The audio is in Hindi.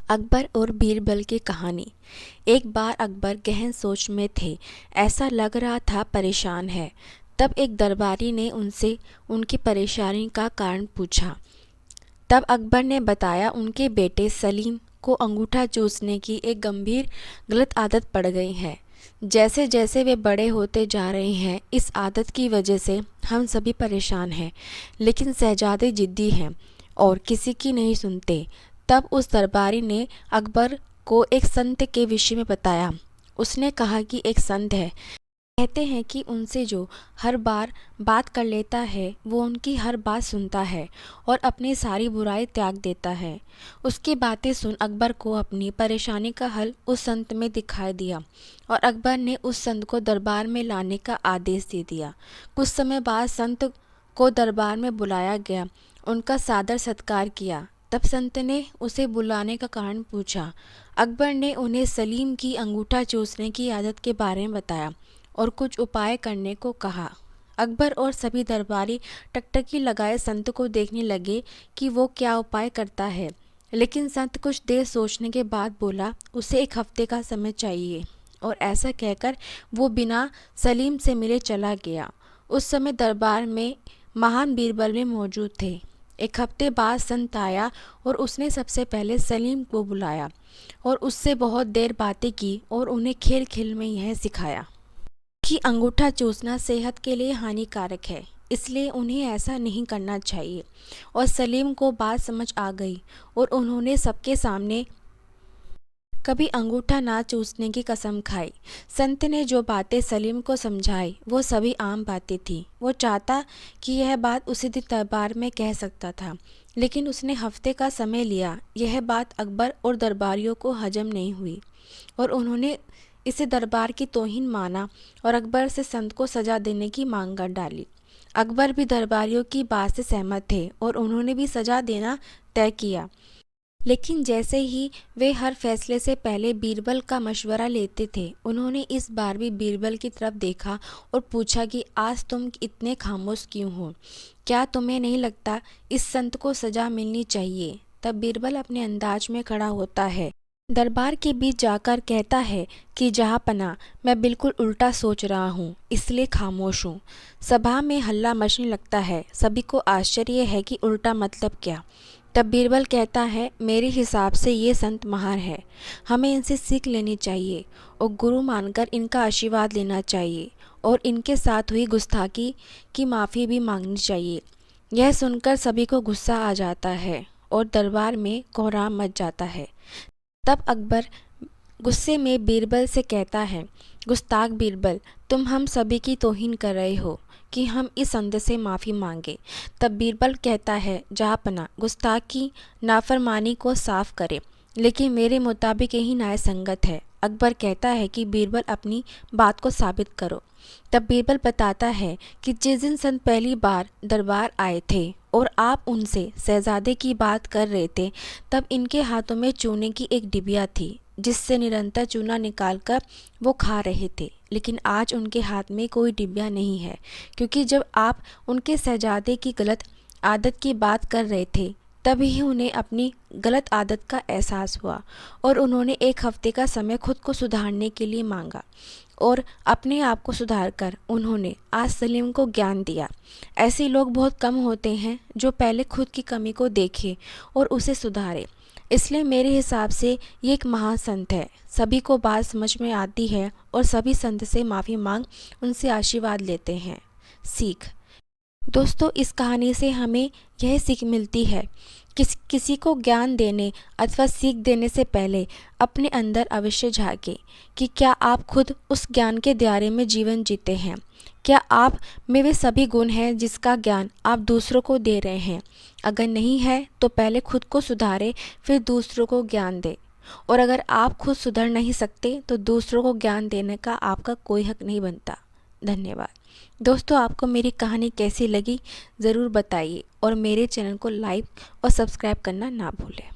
अकबर और बीरबल की कहानी। एक बार अकबर गहन सोच में थे। ऐसा लग रहा था परेशान है। तब एक दरबारी ने उनसे उनकी परेशानी का कारण पूछा। तब अकबर ने बताया उनके बेटे सलीम को अंगूठा चूसने की एक गंभीर गलत आदत पड़ गई है। जैसे जैसे वे बड़े होते जा रहे हैं, इस आदत की वजह से हम सभी परेशान हैं। लेकिन शहजादे जिद्दी हैं और किसी की नहीं सुनते। तब उस दरबारी ने अकबर को एक संत के विषय में बताया। उसने कहा कि एक संत है, कहते हैं कि उनसे जो हर बार बात कर लेता है वो उनकी हर बात सुनता है और अपनी सारी बुराई त्याग देता है। उसकी बातें सुन अकबर को अपनी परेशानी का हल उस संत में दिखाई दिया और अकबर ने उस संत को दरबार में लाने का आदेश दे दिया। कुछ समय बाद संत को दरबार में बुलाया गया, उनका सादर सत्कार किया। तब संत ने उसे बुलाने का कारण पूछा। अकबर ने उन्हें सलीम की अंगूठा चूसने की आदत के बारे में बताया और कुछ उपाय करने को कहा। अकबर और सभी दरबारी टकटकी लगाए संत को देखने लगे कि वो क्या उपाय करता है। लेकिन संत कुछ देर सोचने के बाद बोला, उसे एक हफ्ते का समय चाहिए। और ऐसा कहकर वो बिना सलीम से मिले चला गया। उस समय दरबार में महान बीरबल भी मौजूद थे। एक हफ्ते बाद संत आया और उसने सबसे पहले सलीम को बुलाया और उससे बहुत देर बातें की और उन्हें खेल खेल में यह सिखाया कि अंगूठा चूसना सेहत के लिए हानिकारक है, इसलिए उन्हें ऐसा नहीं करना चाहिए। और सलीम को बात समझ आ गई और उन्होंने सबके सामने कभी अंगूठा ना चूसने की कसम खाई। संत ने जो बातें सलीम को समझाई वो सभी आम बातें थीं। वो चाहता कि यह बात उसी दिन दरबार में कह सकता था, लेकिन उसने हफ्ते का समय लिया। यह बात अकबर और दरबारियों को हजम नहीं हुई और उन्होंने इसे दरबार की तौहीन माना और अकबर से संत को सजा देने की मांग कर डाली। अकबर भी दरबारियों की बात से सहमत थे और उन्होंने भी सजा देना तय किया। लेकिन जैसे ही वे हर फैसले से पहले बीरबल का मशवरा लेते थे, उन्होंने इस बार भी बीरबल की तरफ देखा और पूछा कि आज तुम इतने खामोश क्यों हो? क्या तुम्हें नहीं लगता इस संत को सजा मिलनी चाहिए? तब बीरबल अपने अंदाज में खड़ा होता है, दरबार के बीच जाकर कहता है कि जहाँपनाह, मैं बिल्कुल उल्टा सोच रहा हूँ, इसलिए खामोश हूँ। सभा में हल्ला मचने लगता है। सभी को आश्चर्य है कि उल्टा मतलब क्या। तब बीरबल कहता है, मेरे हिसाब से ये संत महान है, हमें इनसे सीख लेनी चाहिए और गुरु मानकर इनका आशीर्वाद लेना चाहिए और इनके साथ हुई गुस्ताखी की माफ़ी भी मांगनी चाहिए। यह सुनकर सभी को गुस्सा आ जाता है और दरबार में कोहराम मच जाता है। तब अकबर गुस्से में बीरबल से कहता है, गुस्ताख बीरबल, तुम हम सभी की तौहीन कर रहे हो कि हम इस संत से माफ़ी मांगे। तब बीरबल कहता है, जहाँपनाह, गुस्ताख की नाफरमानी को साफ करे, लेकिन मेरे मुताबिक यही न्याय संगत है। अकबर कहता है कि बीरबल अपनी बात को साबित करो। तब बीरबल बताता है कि जिस दिन संत पहली बार दरबार आए थे और आप उनसे शहजादे की बात कर रहे थे, तब इनके हाथों में चूने की एक डिबिया थी जिससे निरंतर चूना निकालकर वो खा रहे थे। लेकिन आज उनके हाथ में कोई डिबिया नहीं है, क्योंकि जब आप उनके शहजादे की गलत आदत की बात कर रहे थे तभी उन्हें अपनी गलत आदत का एहसास हुआ और उन्होंने एक हफ्ते का समय खुद को सुधारने के लिए मांगा और अपने आप को सुधार कर उन्होंने आज सलीम को ज्ञान दिया। ऐसे लोग बहुत कम होते हैं जो पहले खुद की कमी को देखें और उसे सुधारें। इसलिए मेरे हिसाब से ये एक महान संत है। सभी को बात समझ में आती है और सभी संत से माफ़ी मांग उनसे आशीर्वाद लेते हैं। सीख। दोस्तों, इस कहानी से हमें यह सीख मिलती है, किसी को ज्ञान देने अथवा सीख देने से पहले अपने अंदर अवश्य झांकें कि क्या आप खुद उस ज्ञान के दायरे में जीवन जीते हैं। क्या आप में वे सभी गुण हैं जिसका ज्ञान आप दूसरों को दे रहे हैं? अगर नहीं है तो पहले खुद को सुधारें, फिर दूसरों को ज्ञान दें। और अगर आप खुद सुधर नहीं सकते तो दूसरों को ज्ञान देने का आपका कोई हक नहीं बनता। धन्यवाद। दोस्तों, आपको मेरी कहानी कैसी लगी ज़रूर बताइए और मेरे चैनल को लाइक और सब्सक्राइब करना ना भूलें।